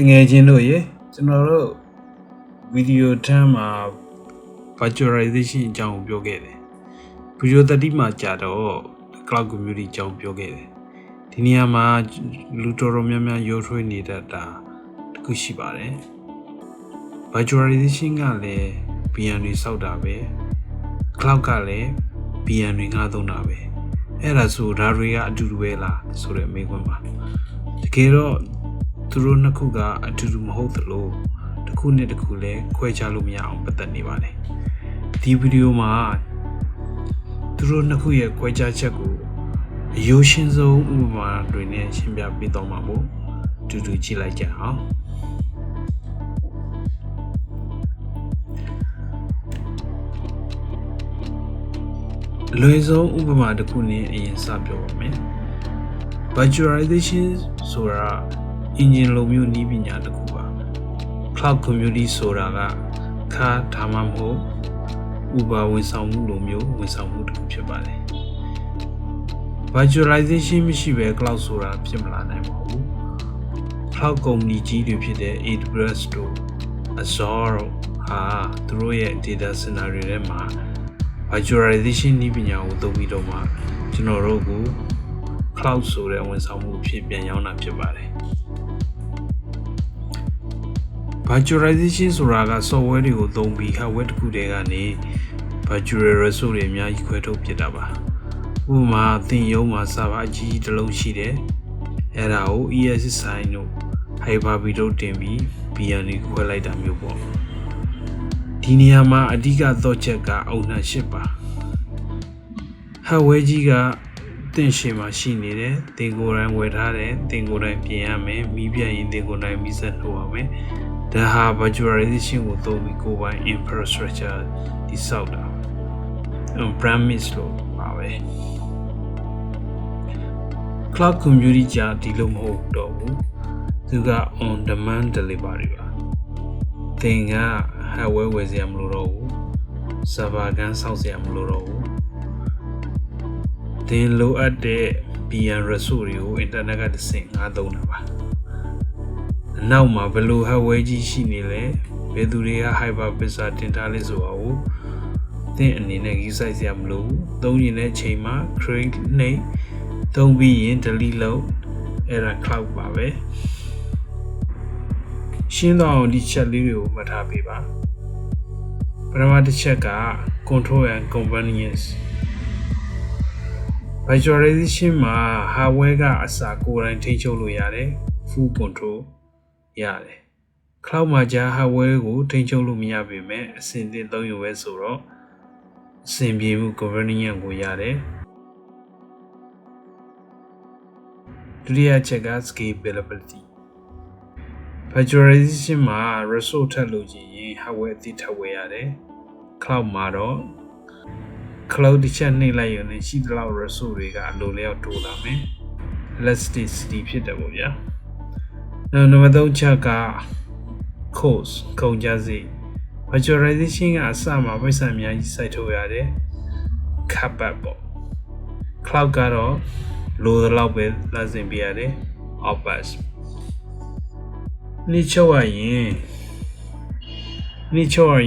ငယ်ချင်းတို့ရေကျွန်တော်တို့ဗီဒီယိုထမ်းမှာ virtualization အကြောင်းပြောခဲ့တယ်ဗီဒီယို30မှာကြာတော့ cloud computing အကြောင်းပြောခဲ့တယ်ဒီနေရာမှာလူတော်တော်များများရောထွေးနေတတ်တာတခုရှိပါတယ် virtualization ကလည်း VM တွေစောက်တာပဲ cloud ကလည်း VM တွေငှားသုံးတာပဲအဲ့ဒါဆိုဒါတွေကအတူတူပဲလားဆိုတဲ့မေးခွန်းပါတကယ်တော့သူတို့နှစ်ခုကအတူတူမဟုတ်သလိုတစ်ခုနဲ့တစ်ခုလည်းခွဲခြားလို့မရအောင်ပတ်သက်နေပါတယ်ဒီဗီဒီယိုမှာသူတို့နှစ်ခုရဲ့ခွဲခြားချက်ကိုအယိုးရှင်းဆုံးဥပမာတွေနဲ့ရှင်းပြပေးတော့မှာမို့တူတူကြည့်လိုက်ကြအောင်လွယ်ဆုံးဥပမာတစ်ခုနဲ့အရင်စပြောပါမယ် virtualization ဆိုတာ engine လိုမျိုးနည်းပညာတစ်ခုပါ cloud computing ဆိုတာကခါဒါမှမဟုတ် Uber ဝန်ဆောင်မှုလိုမျိုးဝန်ဆောင်မှုတစ်ခုဖြစ်ပါတယ် virtualization မရှိဘဲ cloud ဆိုတာဖြစ်မလာနိုင်ပါဘူး cloud company ကြီးတွေဖြစ်တဲ့ AWS တို့ Azure ဟာသူတို့ရဲ့ data center တွေထဲမှာ virtualization နည်းပညာကိုသုံးပြီးတော့မှကျွန်တော်တို့ကို cloud ဆိုတဲ့ဝန်ဆောင်မှုအဖြစ်ပြန်ရောင်းတာဖြစ်ပါတယ် virtualization ဆိုတာက software တွေကိုသုံးပြီး hardware တစ်ခုတည်းကနေ virtual resource တွေအများကြီးခွဲထုတ်ပစ်တာပါဥပမာသင်ရုံးမှာ server အကြီးကြီးတစ်လုံးရှိတယ်အဲ့ဒါကို ESXi တို့ Hyper-V တို့တင်ပြီး VM တွေခွဲလိုက်တာမျိုးပေါ့ဒီနေရာမှာအဓိကသော့ချက်ကownership ပါ hardware ကြီးကသင်ရှင်မှာရှိနေတယ်သင်ကိုယ်တိုင်ဝယ်ထားတယ်သင်ကိုယ်တိုင်ပြင်ရမယ်မိပြရင်သင်ကိုယ်တိုင်မိဆက်လို့ရမယ်ဒါဟာ virtualization ကိုသုံးပြီးကိုယ်ပိုင် infrastructure တည်ဆောက်တာ on-premise လို့ပါပဲ cloud computing ကြဒီလိုမဟုတ်တော့ဘူးသူက on demand delivery ပါသင်က hardware ဝယ်စရာမလိုတော့ဘူး server ကန်းဆောက်စရာမလိုတော့ဘူးသင်လိုအပ်တဲ့ VM resource တွေကို internet ကတဆင့်ငှားသုံးတာပါနောက်မှာဘယ်လို hardware ကြီးရှိနေလဲဘယ်သူတွေက hypervisor တင်ထားလဲဆိုတာကိုသင်အနေနဲ့ယူဆိုင်စရာမလိုဘူးသုံးရင်တဲ့အချိန်မှာ create နဲ့သုံးပြီးရင် delete လုပ်အဲ့ဒါ cloud ပါပဲရှင်းတော့ဒီချက်လေးတွေကိုမှတ်ထားပေးပါပထမတစ်ချက်က control and convenience virtualization မှာ hardware ကအစကိုယ်တိုင်ထိန်းချုပ်လို့ရတယ် full control ရတယ် cloud မှာကြာ hardware ကိုထိန်းချုပ်လို့မရပေမဲ့အဆင့်သင့်သုံးရုံပဲဆိုတော့အဆင်ပြေမှု convenience ကိုရတယ်ဒုတိယချက်က scalability virtualization မှာ resource ထပ်လို့ရင် hardware အသစ်ထပ်ဝယ်ရတယ် cloud မှာတော့ cloud တစ်ချက်နှိပ်လိုက်ရင်ရှိသလောက် resource တွေကအလိုလျောက်တိုးလာမယ် elasticity ဖြစ်တယ်ပေါ့ဗျာနောက်နံပါတ်3ချက်က cost ကုန်ကျစရိတ် virtualization ကအစမှာပိုက်ဆံအများကြီးစိုက်ထုတ်ရတယ် capex ပေါ့ cloud ကတော့လိုသလောက်ပဲလမ်းစဉ်ပေးရတယ် opex နှိမ့်ချုပ်ရ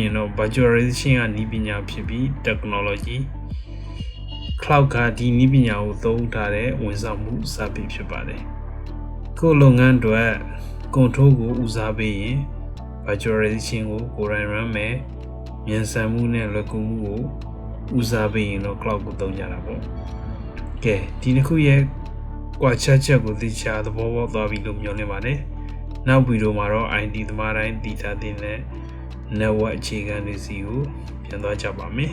ရင်တော့ virtualization ကနည်းပညာဖြစ်ပြီး technology cloud ကဒီနည်းပညာကိုသုံးထားတဲ့ဝန်ဆောင်မှုစာပေဖြစ်ပါတယ်ကိုယ်လုပ်ငန်းအတွက် control ကိုဦးစားပေးရင် virtualization ကိုကိုယ်တိုင် run မယ်မြန်ဆန်မှုနဲ့လွယ်ကူမှုကိုဦးစားပေးရင်တော့ cloud ကိုသုံးကြတာပေါ့ကဲဒီတစ်ခုရဲ့ကွာခြားချက်ကိုသိချသဘောပေါက်သွားပြီလို့မျှော်လင့်ပါတယ်နောက်ဗီဒီယိုမှာတော့ IT သမားတိုင်းသိထားတဲ့ network အခြေခံတွေစီကိုပြန်သွားကြပါမယ်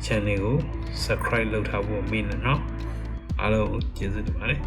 channel ကို subscribe လုပ်ထားဖို့မမေ့နဲ့နော်အားလုံးကျေးဇူးတင်ပါတယ်